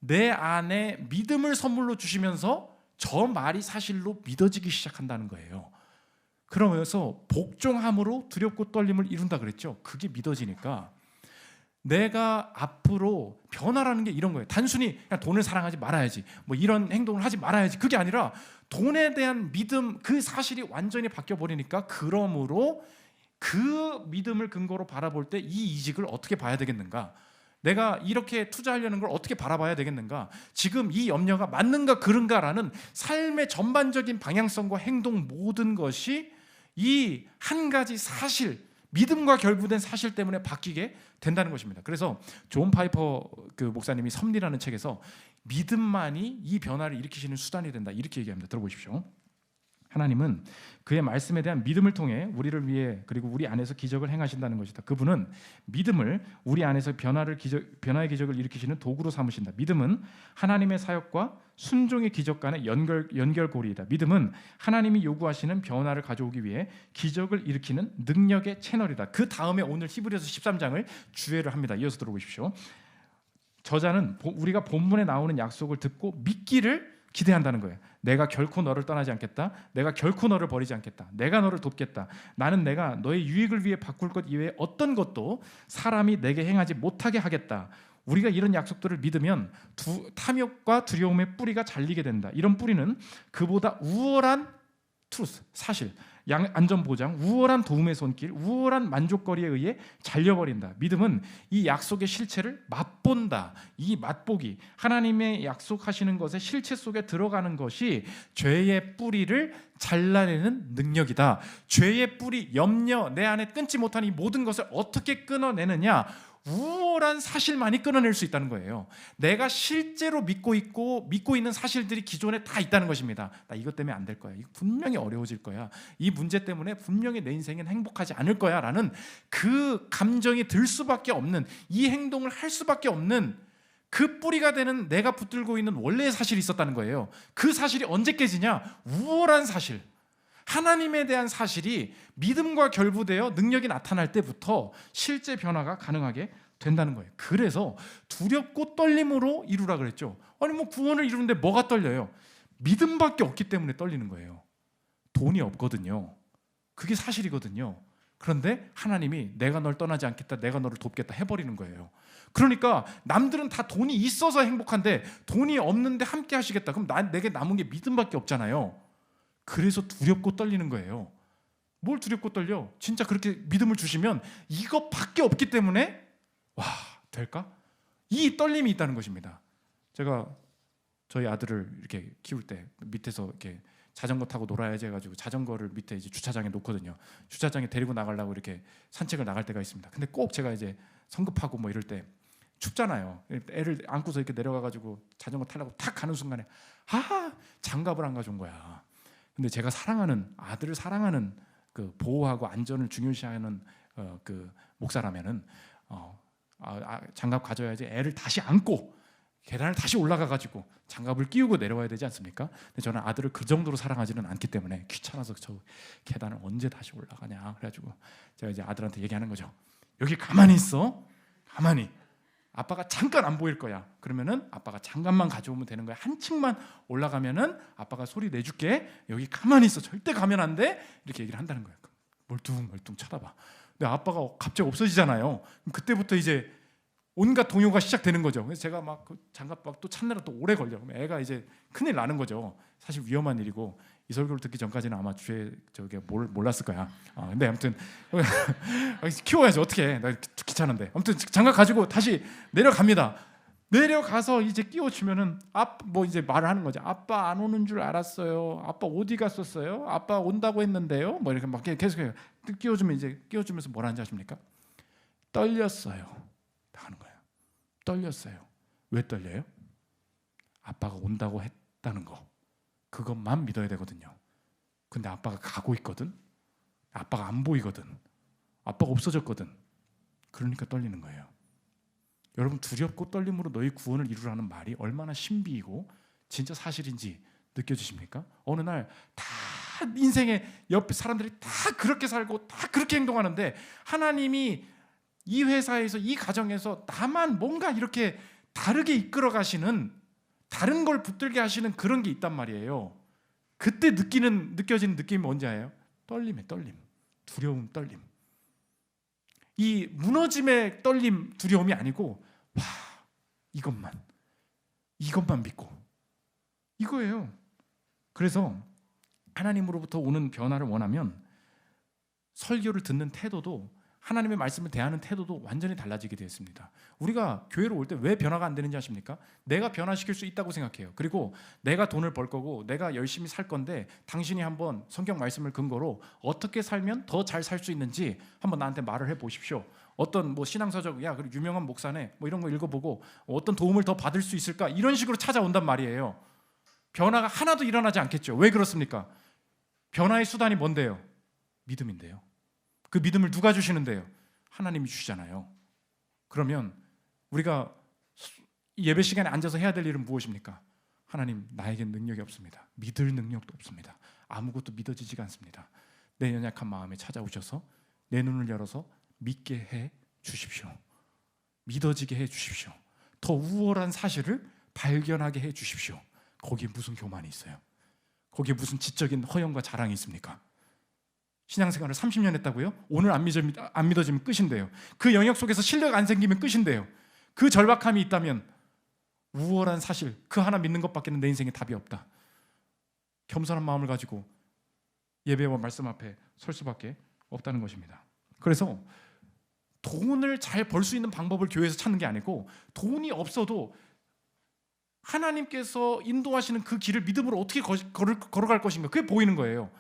내 안에 믿음을 선물로 주시면서 저 말이 사실로 믿어지기 시작한다는 거예요. 그러면서 복종함으로 두렵고 떨림을 이룬다 그랬죠. 그게 믿어지니까 내가 앞으로 변화라는 게 이런 거예요. 단순히 그냥 돈을 사랑하지 말아야지, 뭐 이런 행동을 하지 말아야지, 그게 아니라 돈에 대한 믿음, 그 사실이 완전히 바뀌어 버리니까 그러므로 그 믿음을 근거로 바라볼 때 이 이직을 어떻게 봐야 되겠는가? 내가 이렇게 투자하려는 걸 어떻게 바라봐야 되겠는가? 지금 이 염려가 맞는가 그른가라는 삶의 전반적인 방향성과 행동 모든 것이 이 한 가지 사실, 믿음과 결부된 사실 때문에 바뀌게 된다는 것입니다. 그래서 존 파이퍼 그 목사님이 섭리라는 책에서 믿음만이 이 변화를 일으키시는 수단이 된다 이렇게 얘기합니다. 들어보십시오. 하나님은 그의 말씀에 대한 믿음을 통해 우리를 위해 그리고 우리 안에서 기적을 행하신다는 것이다. 그분은 믿음을 우리 안에서 변화의 기적을 일으키시는 도구로 삼으신다. 믿음은 하나님의 사역과 순종의 기적 간의 연결고리이다. 믿음은 하나님이 요구하시는 변화를 가져오기 위해 기적을 일으키는 능력의 채널이다. 그 다음에 오늘 히브리서 13장을 주제를 합니다. 이어서 들어보십시오. 저자는 우리가 본문에 나오는 약속을 듣고 믿기를 기대한다는 거예요. 내가 결코 너를 떠나지 않겠다. 내가 결코 너를 버리지 않겠다. 내가 너를 돕겠다. 나는 내가 너의 유익을 위해 바꿀 것 이외에 어떤 것도 사람이 내게 행하지 못하게 하겠다. 우리가 이런 약속들을 믿으면 탐욕과 두려움의 뿌리가 잘리게 된다. 이런 뿌리는 그보다 우월한 트루스, 사실, 안전보장, 우월한 도움의 손길, 우월한 만족거리에 의해 잘려버린다. 믿음은 이 약속의 실체를 맛본다. 이 맛보기, 하나님의 약속하시는 것의 실체 속에 들어가는 것이 죄의 뿌리를 잘라내는 능력이다. 죄의 뿌리, 염려, 내 안에 끊지 못한 이 모든 것을 어떻게 끊어내느냐? 우월한 사실만이 끊어낼 수 있다는 거예요. 내가 실제로 믿고 있는 사실들이 기존에 다 있다는 것입니다. 나 이것 때문에 안 될 거야. 이거 분명히 어려워질 거야. 이 문제 때문에 분명히 내 인생은 행복하지 않을 거야 라는 그 감정이 들 수밖에 없는, 이 행동을 할 수밖에 없는 그 뿌리가 되는 내가 붙들고 있는 원래의 사실이 있었다는 거예요. 그 사실이 언제 깨지냐? 우월한 사실, 하나님에 대한 사실이 믿음과 결부되어 능력이 나타날 때부터 실제 변화가 가능하게 된다는 거예요. 그래서 두렵고 떨림으로 이루라 그랬죠. 아니 뭐 구원을 이루는데 뭐가 떨려요? 믿음밖에 없기 때문에 떨리는 거예요. 돈이 없거든요. 그게 사실이거든요. 그런데 하나님이 내가 널 떠나지 않겠다, 내가 너를 돕겠다 해버리는 거예요. 그러니까 남들은 다 돈이 있어서 행복한데 돈이 없는데 함께 하시겠다. 그럼 내게 남은 게 믿음밖에 없잖아요. 그래서 두렵고 떨리는 거예요. 뭘 두렵고 떨려? 진짜 그렇게 믿음을 주시면 이것밖에 없기 때문에 와, 될까? 이 떨림이 있다는 것입니다. 제가 저희 아들을 이렇게 키울 때 밑에서 이렇게 자전거 타고 놀아야지 해가지고 자전거를 밑에 이제 주차장에 놓거든요. 주차장에 데리고 나가려고 이렇게 산책을 나갈 때가 있습니다. 근데 꼭 제가 이제 성급하고 뭐 이럴 때 춥잖아요. 애를 안고서 이렇게 내려가가지고 자전거 타려고 탁 가는 순간에 장갑을 안 가져온 거야. 근데 제가 사랑하는 아들을 사랑하는 그 보호하고 안전을 중요시하는 그 목사라면은 장갑 가져야지 애를 다시 안고 계단을 다시 올라가가지고 장갑을 끼우고 내려와야 되지 않습니까? 근데 저는 아들을 그 정도로 사랑하지는 않기 때문에 귀찮아서 저 계단을 언제 다시 올라가냐 그래가지고 제가 이제 아들한테 얘기하는 거죠. 여기 가만히 있어. 가만히. 아빠가 잠깐 안 보일 거야. 그러면은 아빠가 장갑만 가져오면 되는 거야. 한 층만 올라가면은 아빠가 소리 내줄게. 여기 가만히 있어. 절대 가면 안 돼. 이렇게 얘기를 한다는 거예요. 멀뚱멀뚱 쳐다봐. 근데 아빠가 갑자기 없어지잖아요. 그럼 그때부터 이제 온갖 동요가 시작되는 거죠. 그래서 제가 막 그 장갑 또 찾느라 또 오래 걸려. 그럼 애가 이제 큰일 나는 거죠. 사실 위험한 일이고 이 설교를 듣기 전까지는 아마 주에 저게 몰랐을 거야. 근데 아무튼 키워야지 어떻게? 나 귀찮은데. 아무튼 장갑 가지고 다시 내려갑니다. 내려가서 이제 끼워주면은 뭐 이제 말을 하는 거죠. 아빠 안 오는 줄 알았어요. 아빠 어디 갔었어요? 아빠 온다고 했는데요. 뭐 이렇게 막 계속해요. 끼워주면 이제 끼워주면서 뭐라는지 아십니까? 떨렸어요. 다 하는 거예요. 떨렸어요. 왜 떨려요? 아빠가 온다고 했다는 거. 그것만 믿어야 되거든요. 근데 아빠가 가고 있거든. 아빠가 안 보이거든. 아빠가 없어졌거든. 그러니까 떨리는 거예요. 여러분, 두렵고 떨림으로 너희 구원을 이루라는 말이 얼마나 신비이고 진짜 사실인지 느껴지십니까? 어느 날 다 인생의 옆에 사람들이 다 그렇게 살고 다 그렇게 행동하는데 하나님이 이 회사에서 이 가정에서 나만 뭔가 이렇게 다르게 이끌어 가시는, 다른 걸 붙들게 하시는 그런 게 있단 말이에요. 그때 느껴지는 느낌이 뭔지 알아요? 떨림의 떨림, 두려움, 떨림. 이 무너짐의 떨림, 두려움이 아니고 와, 이것만 믿고 이거예요. 그래서 하나님으로부터 오는 변화를 원하면 설교를 듣는 태도도, 하나님의 말씀을 대하는 태도도 완전히 달라지게 되었습니다. 우리가 교회로 올 때 왜 변화가 안 되는지 아십니까? 내가 변화시킬 수 있다고 생각해요. 그리고 내가 돈을 벌 거고 내가 열심히 살 건데 당신이 한번 성경 말씀을 근거로 어떻게 살면 더 잘 살 수 있는지 한번 나한테 말을 해 보십시오. 어떤 뭐 신앙서적, 야 그리고 유명한 목사네 뭐 이런 거 읽어보고 어떤 도움을 더 받을 수 있을까, 이런 식으로 찾아온단 말이에요. 변화가 하나도 일어나지 않겠죠. 왜 그렇습니까? 변화의 수단이 뭔데요? 믿음인데요. 그 믿음을 누가 주시는데요? 하나님이 주시잖아요. 그러면 우리가 예배 시간에 앉아서 해야 될 일은 무엇입니까? 하나님, 나에겐 능력이 없습니다. 믿을 능력도 없습니다. 아무것도 믿어지지가 않습니다. 내 연약한 마음에 찾아오셔서 내 눈을 열어서 믿게 해 주십시오. 믿어지게 해 주십시오. 더 우월한 사실을 발견하게 해 주십시오. 거기에 무슨 교만이 있어요? 거기에 무슨 지적인 허영과 자랑이 있습니까? 신앙생활을 30년 했다고요? 오늘 안 믿어지면 끝인데요. 그 영역 속에서 신뢰가 안 생기면 끝인데요. 그 절박함이 있다면 우월한 사실 그 하나 믿는 것밖에는 내 인생에 답이 없다. 겸손한 마음을 가지고 예배와 말씀 앞에 설 수밖에 없다는 것입니다. 그래서 돈을 잘 벌 수 있는 방법을 교회에서 찾는 게 아니고, 돈이 없어도 하나님께서 인도하시는 그 길을 믿음으로 어떻게 걸어갈 것인가, 그게 보이는 거예요.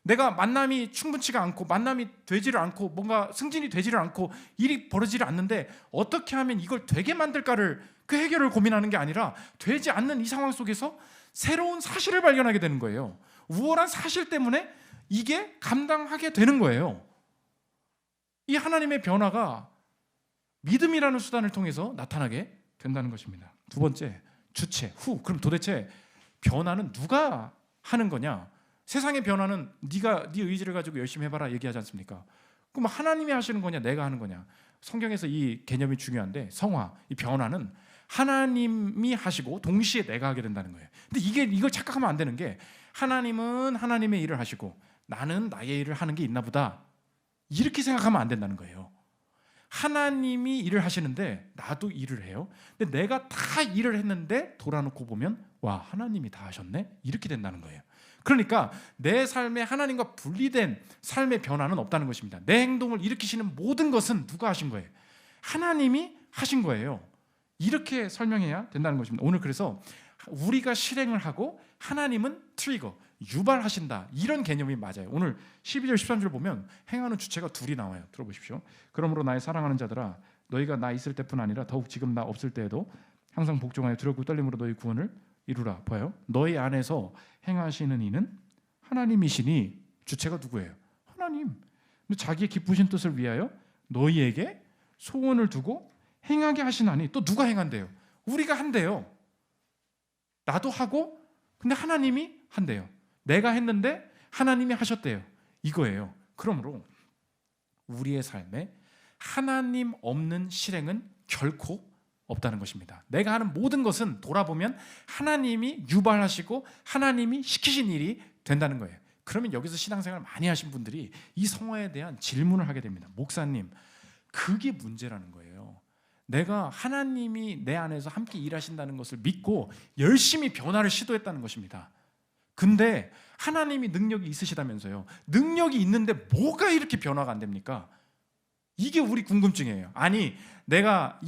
내가 만남이 충분치가 않고 만남이 되지를 않고 뭔가 승진이 되지를 않고 일이 벌어지를 않는데 어떻게 하면 이걸 되게 만들까를, 그 해결을 고민하는 게 아니라 되지 않는 이 상황 속에서 새로운 사실을 발견하게 되는 거예요. 우월한 사실 때문에 이게 감당하게 되는 거예요. 이 하나님의 변화가 믿음이라는 수단을 통해서 나타나게 된다는 것입니다. 두 번째, 주체, 후. 그럼 도대체 변화는 누가 하는 거냐? 세상의 변화는 네가 네 의지를 가지고 열심히 해봐라 얘기하지 않습니까? 그럼 하나님이 하시는 거냐, 내가 하는 거냐? 성경에서 이 개념이 중요한데, 성화, 이 변화는 하나님이 하시고 동시에 내가 하게 된다는 거예요. 근데 이걸 착각하면 안 되는 게, 하나님은 하나님의 일을 하시고 나는 나의 일을 하는 게 있나 보다, 이렇게 생각하면 안 된다는 거예요. 하나님이 일을 하시는데 나도 일을 해요. 근데 내가 다 일을 했는데 돌아놓고 보면 와, 하나님이 다 하셨네? 이렇게 된다는 거예요. 그러니까 내 삶에 하나님과 분리된 삶의 변화는 없다는 것입니다. 내 행동을 일으키시는 모든 것은 누가 하신 거예요? 하나님이 하신 거예요. 이렇게 설명해야 된다는 것입니다. 오늘 그래서 우리가 실행을 하고 하나님은 트리거, 유발하신다, 이런 개념이 맞아요. 오늘 12절 13절 보면 행하는 주체가 둘이 나와요. 들어보십시오. 그러므로 나의 사랑하는 자들아, 너희가 나 있을 때뿐 아니라 더욱 지금 나 없을 때에도 항상 복종하여 두렵고 떨림으로 너희 구원을 이루라. 봐요. 너희 안에서 행하시는 이는 하나님이시니, 주체가 누구예요? 하나님. 근데 자기의 기쁘신 뜻을 위하여 너희에게 소원을 두고 행하게 하시나니, 또 누가 행한대요? 우리가 한대요. 나도 하고, 근데 하나님이 한대요. 내가 했는데 하나님이 하셨대요. 이거예요. 그러므로 우리의 삶에 하나님 없는 실행은 결코 없다는 것입니다. 내가 하는 모든 것은 돌아보면 하나님이 유발하시고 하나님이 시키신 일이 된다는 거예요. 그러면 여기서 신앙생활 많이 하신 분들이 이 성화에 대한 질문을 하게 됩니다. 목사님, 그게 문제라는 거예요. 내가 하나님이 내 안에서 함께 일하신다는 것을 믿고 열심히 변화를 시도했다는 것입니다. 근데 하나님이 능력이 있으시다면서요. 능력이 있는데 뭐가 이렇게 변화가 안 됩니까? 이게 우리 궁금증이에요. 아니, 내가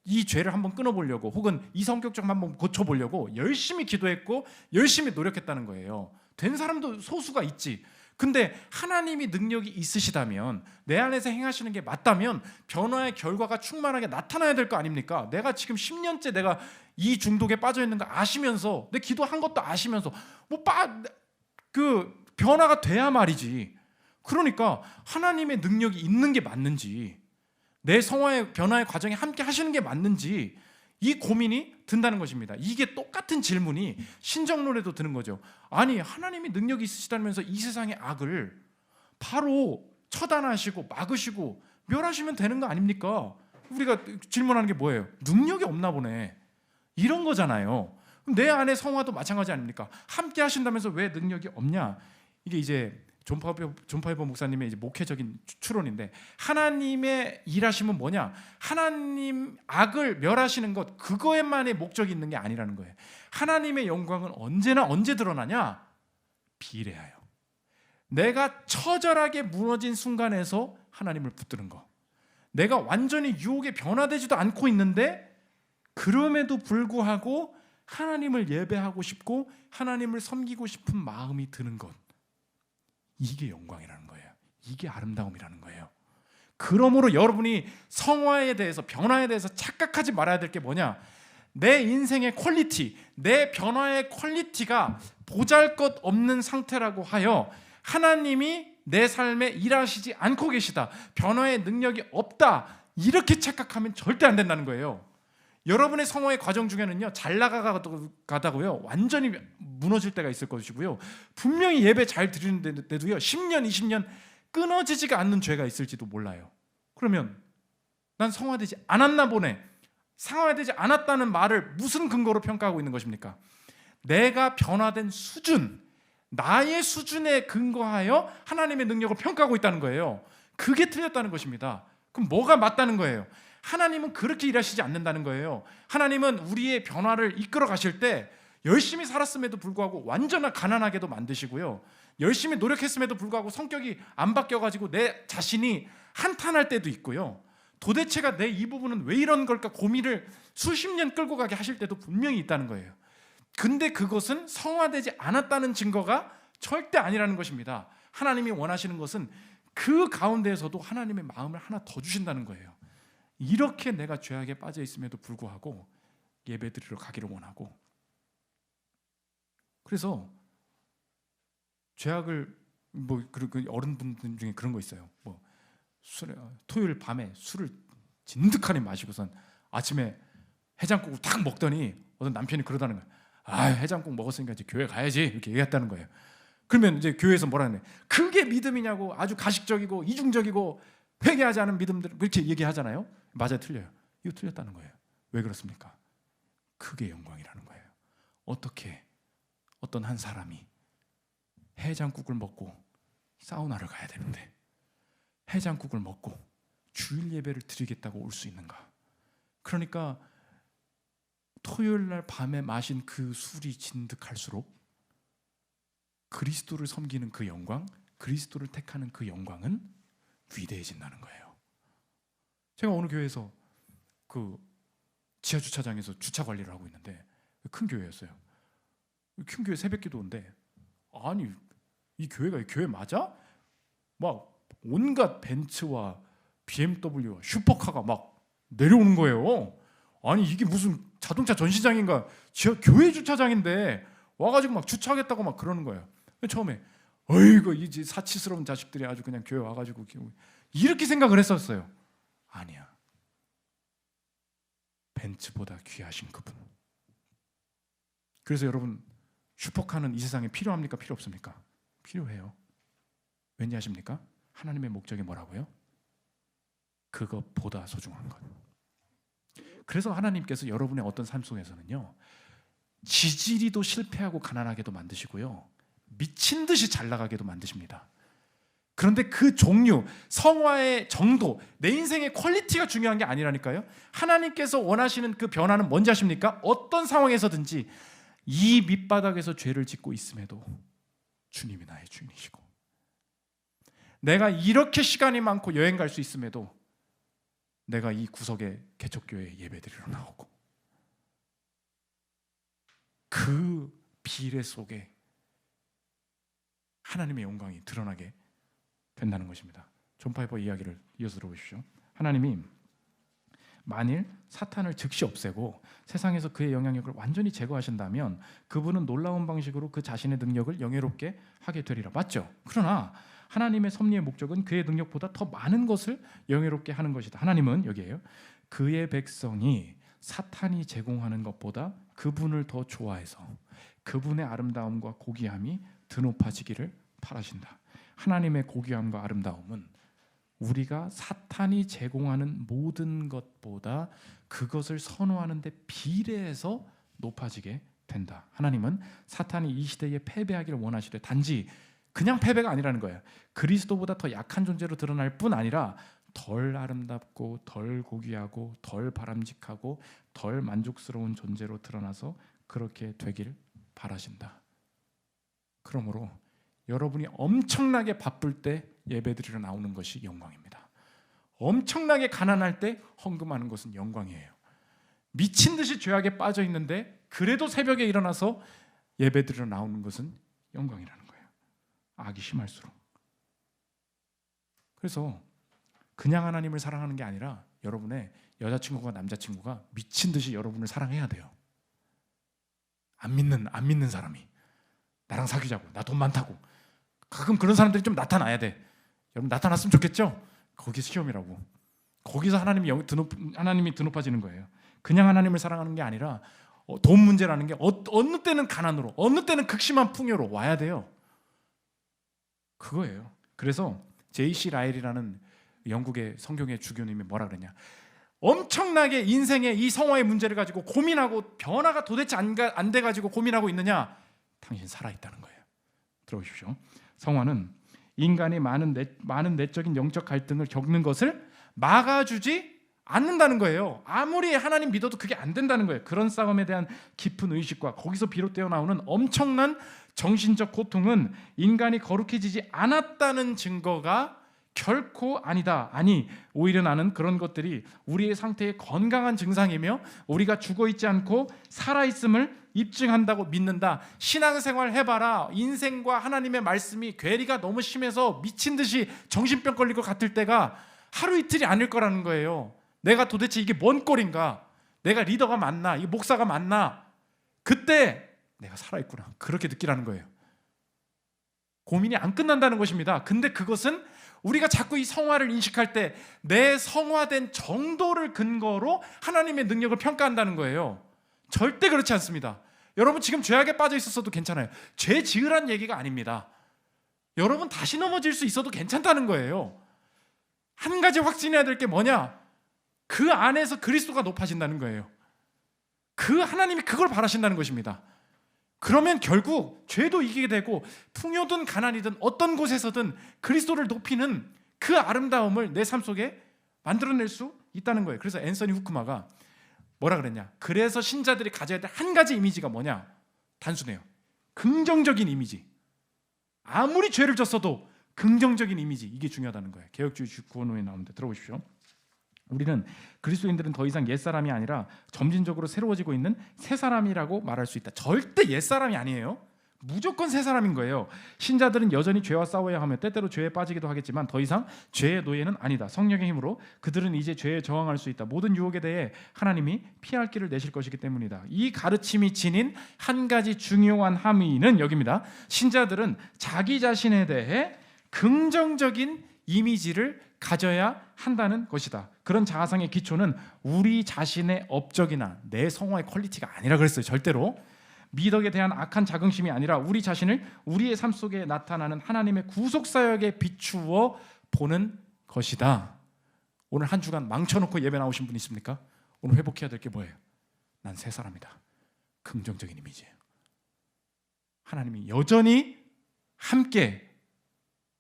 이 죄를 한번 끊어보려고, 혹은 이 성격 좀 한번 고쳐보려고 열심히 기도했고 열심히 노력했다는 거예요. 된 사람도 소수가 있지. 근데 하나님이 능력이 있으시다면, 내 안에서 행하시는 게 맞다면 변화의 결과가 충만하게 나타나야 될 거 아닙니까? 내가 지금 10년째 내가 이 중독에 빠져 있는 거 아시면서, 내 기도한 것도 아시면서 변화가 돼야 말이지. 그러니까 하나님의 능력이 있는 게 맞는지, 내 성화의 변화의 과정에 함께 하시는 게 맞는지, 이 고민이 든다는 것입니다. 이게 똑같은 질문이 신정론에도 드는 거죠. 아니, 하나님이 능력이 있으시다면서 이 세상의 악을 바로 처단하시고 막으시고 멸하시면 되는 거 아닙니까? 우리가 질문하는 게 뭐예요? 능력이 없나 보네, 이런 거잖아요. 내 안에 성화도 마찬가지 아닙니까? 함께 하신다면서 왜 능력이 없냐? 이게 이제 존 파이버 목사님의 이제 목회적인 추론인데, 하나님의 일하심은 뭐냐? 하나님 악을 멸하시는 것, 그거에만의 목적이 있는 게 아니라는 거예요. 하나님의 영광은 언제나 언제 드러나냐? 비례하여. 내가 처절하게 무너진 순간에서 하나님을 붙드는 거. 내가 완전히 유혹에 변화되지도 않고 있는데 그럼에도 불구하고 하나님을 예배하고 싶고 하나님을 섬기고 싶은 마음이 드는 것. 이게 영광이라는 거예요. 이게 아름다움이라는 거예요. 그러므로 여러분이 성화에 대해서, 변화에 대해서 착각하지 말아야 될 게 뭐냐? 내 인생의 퀄리티, 내 변화의 퀄리티가 보잘것없는 상태라고 하여 하나님이 내 삶에 일하시지 않고 계시다, 변화의 능력이 없다, 이렇게 착각하면 절대 안 된다는 거예요. 여러분의 성화의 과정 중에는요, 잘 나가다고요 완전히 무너질 때가 있을 것이고요, 분명히 예배 잘 드리는데도요 10년 20년 끊어지지가 않는 죄가 있을지도 몰라요. 그러면 난 성화되지 않았나 보네, 성화되지 않았다는 말을 무슨 근거로 평가하고 있는 것입니까? 내가 변화된 수준, 나의 수준에 근거하여 하나님의 능력을 평가하고 있다는 거예요. 그게 틀렸다는 것입니다. 그럼 뭐가 맞다는 거예요? 하나님은 그렇게 일하시지 않는다는 거예요. 하나님은 우리의 변화를 이끌어 가실 때 열심히 살았음에도 불구하고 완전한 가난하게도 만드시고요, 열심히 노력했음에도 불구하고 성격이 안 바뀌어가지고 내 자신이 한탄할 때도 있고요, 도대체가 내 이 부분은 왜 이런 걸까 고민을 수십 년 끌고 가게 하실 때도 분명히 있다는 거예요. 근데 그것은 성화되지 않았다는 증거가 절대 아니라는 것입니다. 하나님이 원하시는 것은 그 가운데에서도 하나님의 마음을 하나 더 주신다는 거예요. 이렇게 내가 죄악에 빠져 있음에도 불구하고 예배드리러 가기를 원하고, 그래서 죄악을 그 어른분들 중에 그런 거 있어요. 토요일 밤에 술을 진득하니 마시고선 아침에 해장국을 탁 먹더니 어떤 남편이 그러다는 거예요. 아, 해장국 먹었으니까 이제 교회 가야지, 이렇게 얘기했다는 거예요. 그러면 이제 교회에서 뭐라 하냐? 그게 믿음이냐고, 아주 가식적이고 이중적이고 회개하지 않은 믿음들, 그렇게 얘기하잖아요. 맞아요, 틀려요. 이거 틀렸다는 거예요. 왜 그렇습니까? 그게 영광이라는 거예요. 어떻게 어떤 한 사람이 해장국을 먹고 사우나를 가야 되는데 해장국을 먹고 주일 예배를 드리겠다고 올 수 있는가? 그러니까 토요일 날 밤에 마신 그 술이 진득할수록 그리스도를 섬기는 그 영광, 그리스도를 택하는 그 영광은 위대해진다는 거예요. 제가 어느 교회에서 그 지하 주차장에서 주차 관리를 하고 있는데, 큰 교회였어요. 큰 교회 새벽기도인데, 아니 이 교회 맞아? 막 온갖 벤츠와 BMW와 슈퍼카가 막 내려오는 거예요. 아니 이게 무슨 자동차 전시장인가, 교회 주차장인데 와가지고 막 주차하겠다고 막 그러는 거예요. 처음에 어이구 이 사치스러운 자식들이 아주 그냥 교회 와가지고 이렇게 생각을 했었어요. 아니야, 벤츠보다 귀하신 그분. 그래서 여러분, 슈퍼카는 이 세상에 필요합니까? 필요 없습니까? 필요해요. 왠지 아십니까? 하나님의 목적이 뭐라고요? 그것보다 소중한 것. 그래서 하나님께서 여러분의 어떤 삶 속에서는요, 지지리도 실패하고 가난하게도 만드시고요, 미친 듯이 잘 나가게도 만드십니다. 그런데 그 종류, 성화의 정도, 내 인생의 퀄리티가 중요한 게 아니라니까요. 하나님께서 원하시는 그 변화는 뭔지 아십니까? 어떤 상황에서든지 이 밑바닥에서 죄를 짓고 있음에도 주님이 나의 주인이시고, 내가 이렇게 시간이 많고 여행 갈 수 있음에도 내가 이 구석에 개척교회에 예배드리러 나오고, 그 비례 속에 하나님의 영광이 드러나게 된다는 것입니다. 존 파이퍼 이야기를 이어서 들어보십시오. 하나님이 만일 사탄을 즉시 없애고 세상에서 그의 영향력을 완전히 제거하신다면 그분은 놀라운 방식으로 그 자신의 능력을 영예롭게 하게 되리라. 맞죠? 그러나 하나님의 섭리의 목적은 그의 능력보다 더 많은 것을 영예롭게 하는 것이다. 하나님은 여기에요, 그의 백성이 사탄이 제공하는 것보다 그분을 더 좋아해서 그분의 아름다움과 고귀함이 드높아지기를 바라신다. 하나님의 고귀함과 아름다움은 우리가 사탄이 제공하는 모든 것보다 그것을 선호하는 데 비례해서 높아지게 된다. 하나님은 사탄이 이 시대에 패배하기를 원하시되 단지 그냥 패배가 아니라는 거예요. 그리스도보다 더 약한 존재로 드러날 뿐 아니라 덜 아름답고 덜 고귀하고 덜 바람직하고 덜 만족스러운 존재로 드러나서 그렇게 되길 바라신다. 그러므로 여러분이 엄청나게 바쁠 때 예배드리러 나오는 것이 영광입니다. 엄청나게 가난할 때 헌금하는 것은 영광이에요. 미친 듯이 죄악에 빠져 있는데 그래도 새벽에 일어나서 예배드리러 나오는 것은 영광이라는 거예요. 악이 심할수록. 그래서 그냥 하나님을 사랑하는 게 아니라 여러분의 여자친구가 남자친구가 미친 듯이 여러분을 사랑해야 돼요. 안 믿는 사람이 나랑 사귀자고, 나 돈 많다고, 가끔 그런 사람들이 좀 나타나야 돼. 여러분 나타났으면 좋겠죠? 거기 시험이라고. 거기서 하나님이 드높아지는 거예요. 그냥 하나님을 사랑하는 게 아니라 돈 문제라는 게 어느 때는 가난으로, 어느 때는 극심한 풍요로 와야 돼요. 그거예요. 그래서 J.C. 라일이라는 영국의 성경의 주교님이 뭐라 그러냐, 엄청나게 인생의 이 성화의 문제를 가지고 고민하고 변화가 도대체 안 돼가지고 고민하고 있느냐? 당신 살아있다는 거예요. 들어보십시오. 성화는 인간이 많은 내적인 영적 갈등을 겪는 것을 막아주지 않는다는 거예요. 아무리 하나님 믿어도 그게 안 된다는 거예요. 그런 싸움에 대한 깊은 의식과 거기서 비롯되어 나오는 엄청난 정신적 고통은 인간이 거룩해지지 않았다는 증거가 결코 아니다. 아니, 오히려 나는 그런 것들이 우리의 상태의 건강한 증상이며 우리가 죽어있지 않고 살아있음을 입증한다고 믿는다. 신앙생활 해봐라. 인생과 하나님의 말씀이 괴리가 너무 심해서 미친 듯이 정신병 걸릴 것 같을 때가 하루 이틀이 아닐 거라는 거예요. 내가 도대체 이게 뭔 꼴인가? 내가 리더가 맞나? 이 목사가 맞나? 그때 내가 살아있구나. 그렇게 느끼라는 거예요. 고민이 안 끝난다는 것입니다. 근데 그것은 우리가 자꾸 이 성화를 인식할 때 내 성화된 정도를 근거로 하나님의 능력을 평가한다는 거예요. 절대 그렇지 않습니다. 여러분 지금 죄악에 빠져 있었어도 괜찮아요. 죄 지으란 얘기가 아닙니다. 여러분 다시 넘어질 수 있어도 괜찮다는 거예요. 한 가지 확신해야 될 게 뭐냐? 그 안에서 그리스도가 높아진다는 거예요. 그 하나님이 그걸 바라신다는 것입니다. 그러면 결국 죄도 이기게 되고 풍요든 가난이든 어떤 곳에서든 그리스도를 높이는 그 아름다움을 내 삶 속에 만들어낼 수 있다는 거예요. 그래서 앤서니 후크마가 뭐라 그랬냐? 그래서 신자들이 가져야 될 한 가지 이미지가 뭐냐? 단순해요. 긍정적인 이미지. 아무리 죄를 졌어도 긍정적인 이미지, 이게 중요하다는 거예요. 개혁주의 구원론에 나오는데 들어보십시오. 우리는 그리스도인들은 더 이상 옛사람이 아니라 점진적으로 새로워지고 있는 새사람이라고 말할 수 있다. 절대 옛사람이 아니에요. 무조건 새사람인 거예요. 신자들은 여전히 죄와 싸워야 하며 때때로 죄에 빠지기도 하겠지만 더 이상 죄의 노예는 아니다. 성령의 힘으로 그들은 이제 죄에 저항할 수 있다. 모든 유혹에 대해 하나님이 피할 길을 내실 것이기 때문이다. 이 가르침이 지닌 한 가지 중요한 함의는 여기입니다. 신자들은 자기 자신에 대해 긍정적인 이미지를 가져야 한다는 것이다. 그런 자아상의 기초는 우리 자신의 업적이나 내 성화의 퀄리티가 아니라 그랬어요. 절대로 미덕에 대한 악한 자긍심이 아니라 우리 자신을 우리의 삶 속에 나타나는 하나님의 구속사역에 비추어 보는 것이다. 오늘 한 주간 망쳐놓고 예배 나오신 분 있습니까? 오늘 회복해야 될 게 뭐예요? 난 새 사람이다. 긍정적인 이미지예요. 하나님이 여전히 함께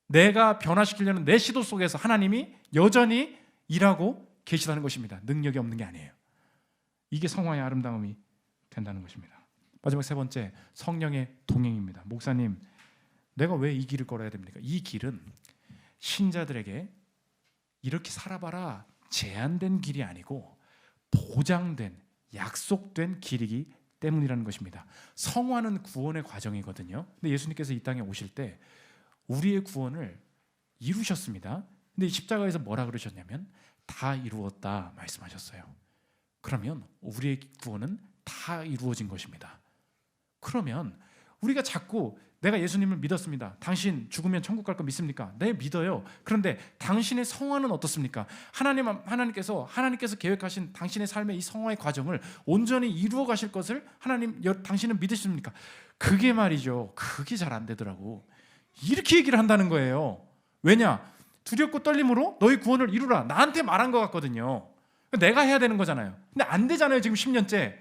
내가 변화시키려는 내 시도 속에서 하나님이 여전히 일하고 계시다는 것입니다. 능력이 없는 게 아니에요. 이게 성화의 아름다움이 된다는 것입니다. 마지막 세 번째, 성령의 동행입니다. 목사님, 내가 왜 이 길을 걸어야 됩니까? 이 길은 신자들에게 이렇게 살아봐라 제한된 길이 아니고 보장된, 약속된 길이기 때문이라는 것입니다. 성화는 구원의 과정이거든요. 근데 예수님께서 이 땅에 오실 때 우리의 구원을 이루셨습니다. 근데 이 십자가에서 뭐라 그러셨냐면 다 이루었다 말씀하셨어요. 그러면 우리의 구원은 다 이루어진 것입니다. 그러면 우리가 자꾸 내가 예수님을 믿었습니다. 당신 죽으면 천국 갈 거 믿습니까? 네, 믿어요. 그런데 당신의 성화는 어떻습니까? 하나님께서 계획하신 당신의 삶의 이 성화의 과정을 온전히 이루어 가실 것을 당신은 믿으십니까? 그게 말이죠. 그게 잘 안 되더라고. 이렇게 얘기를 한다는 거예요. 왜냐? 두렵고 떨림으로 너희 구원을 이루라. 나한테 말한 것 같거든요. 내가 해야 되는 거잖아요. 근데 안 되잖아요. 지금 10년째.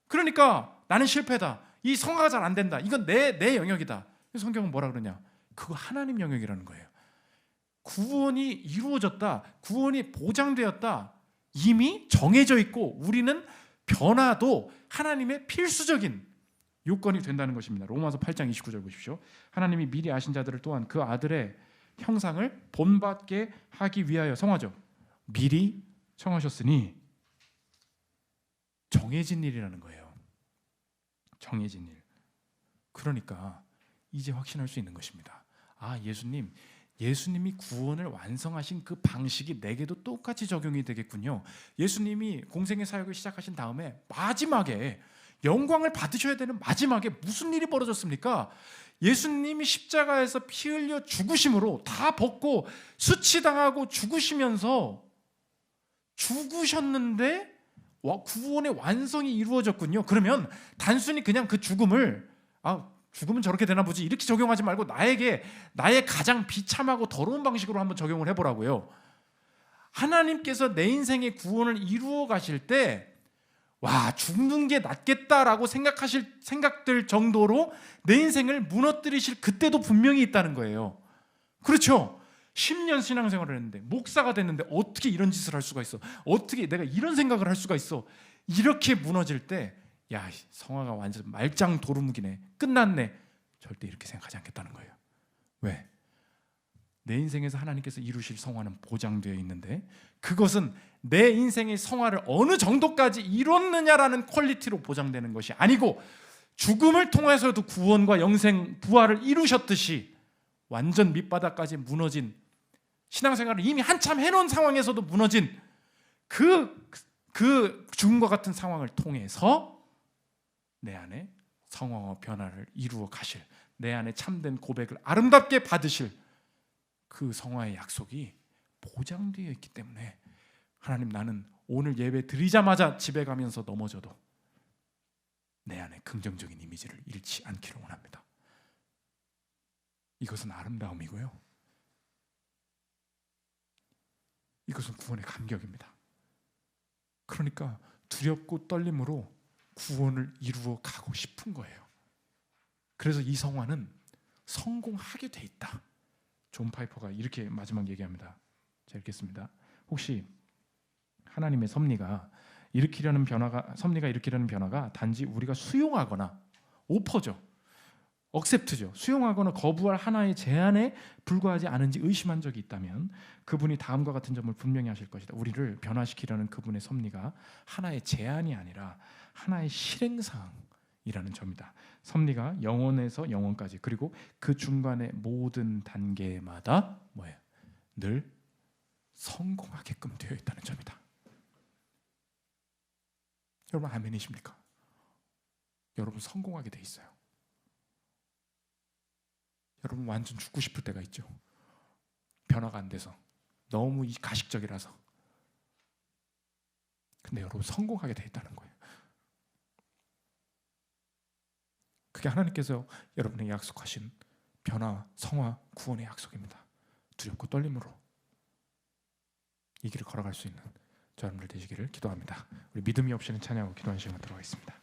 그러니까 나는 실패다. 이 성화가 잘 안 된다. 이건 내 영역이다. 성경은 뭐라 그러냐? 그거 하나님 영역이라는 거예요. 구원이 이루어졌다. 구원이 보장되었다. 이미 정해져 있고 우리는 변화도 하나님의 필수적인 요건이 된다는 것입니다. 로마서 8장 29절 보십시오. 하나님이 미리 아신 자들을 또한 그 아들의 형상을 본받게 하기 위하여 성화죠. 미리 청하셨으니 정해진 일이라는 거예요. 정해진 일. 그러니까 이제 확신할 수 있는 것입니다. 아, 예수님이 구원을 완성하신 그 방식이 내게도 똑같이 적용이 되겠군요. 예수님이 공생의 사역을 시작하신 다음에 마지막에 영광을 받으셔야 되는 마지막에 무슨 일이 벌어졌습니까? 예수님이 십자가에서 피 흘려 죽으심으로 다 벗고 수치당하고 죽으셨는데 구원의 완성이 이루어졌군요. 그러면 단순히 그냥 그 죽음은 저렇게 되나 보지 이렇게 적용하지 말고 나의 가장 비참하고 더러운 방식으로 한번 적용을 해보라고요. 하나님께서 내 인생의 구원을 이루어 가실 때 죽는 게 낫겠다라고 생각될 정도로 내 인생을 무너뜨리실 그때도 분명히 있다는 거예요. 그렇죠? 10년 신앙생활을 했는데 목사가 됐는데 어떻게 이런 짓을 할 수가 있어? 어떻게 내가 이런 생각을 할 수가 있어? 이렇게 무너질 때 성화가 완전 말짱 도루묵이네, 끝났네, 절대 이렇게 생각하지 않겠다는 거예요. 왜? 내 인생에서 하나님께서 이루실 성화는 보장되어 있는데 그것은 내 인생의 성화를 어느 정도까지 이뤘느냐라는 퀄리티로 보장되는 것이 아니고 죽음을 통해서도 구원과 영생, 부활을 이루셨듯이 완전 밑바닥까지 무너진 신앙생활을 이미 한참 해놓은 상황에서도 무너진 그 죽음과 같은 상황을 통해서 내 안에 성화와 변화를 이루어 가실, 내 안에 참된 고백을 아름답게 받으실 그 성화의 약속이 보장되어 있기 때문에 하나님, 나는 오늘 예배 드리자마자 집에 가면서 넘어져도 내 안에 긍정적인 이미지를 잃지 않기를 원합니다. 이것은 아름다움이고요. 이것은 구원의 감격입니다. 그러니까 두렵고 떨림으로 구원을 이루어 가고 싶은 거예요. 그래서 이 성화는 성공하게 돼 있다. 존 파이퍼가 이렇게 마지막 얘기합니다. 제가 읽겠습니다. 혹시 하나님의 섭리가 일으키려는 변화가 단지 우리가 수용하거나 오퍼죠, 억셉트죠, 수용하거나 거부할 하나의 제안에 불과하지 않은지 의심한 적이 있다면 그분이 다음과 같은 점을 분명히 하실 것이다. 우리를 변화시키려는 그분의 섭리가 하나의 제안이 아니라 하나의 실행사항이라는 점이다. 섭리가 영원에서 영원까지, 그리고 그 중간의 모든 단계마다 늘 성공하게끔 되어 있다는 점이다. 여러분, 아멘이십니까? 여러분 성공하게 돼 있어요. 여러분 완전 죽고 싶을 때가 있죠. 변화가 안 돼서, 너무 가식적이라서. 근데 여러분 성공하게 돼 있다는 거예요. 그게 하나님께서 여러분에게 약속하신 변화, 성화, 구원의 약속입니다. 두렵고 떨림으로 이 길을 걸어갈 수 있는 저 여러분들 되시기를 기도합니다. 우리 믿음이 없이는 찬양하고 기도하는 시간 들어가겠습니다.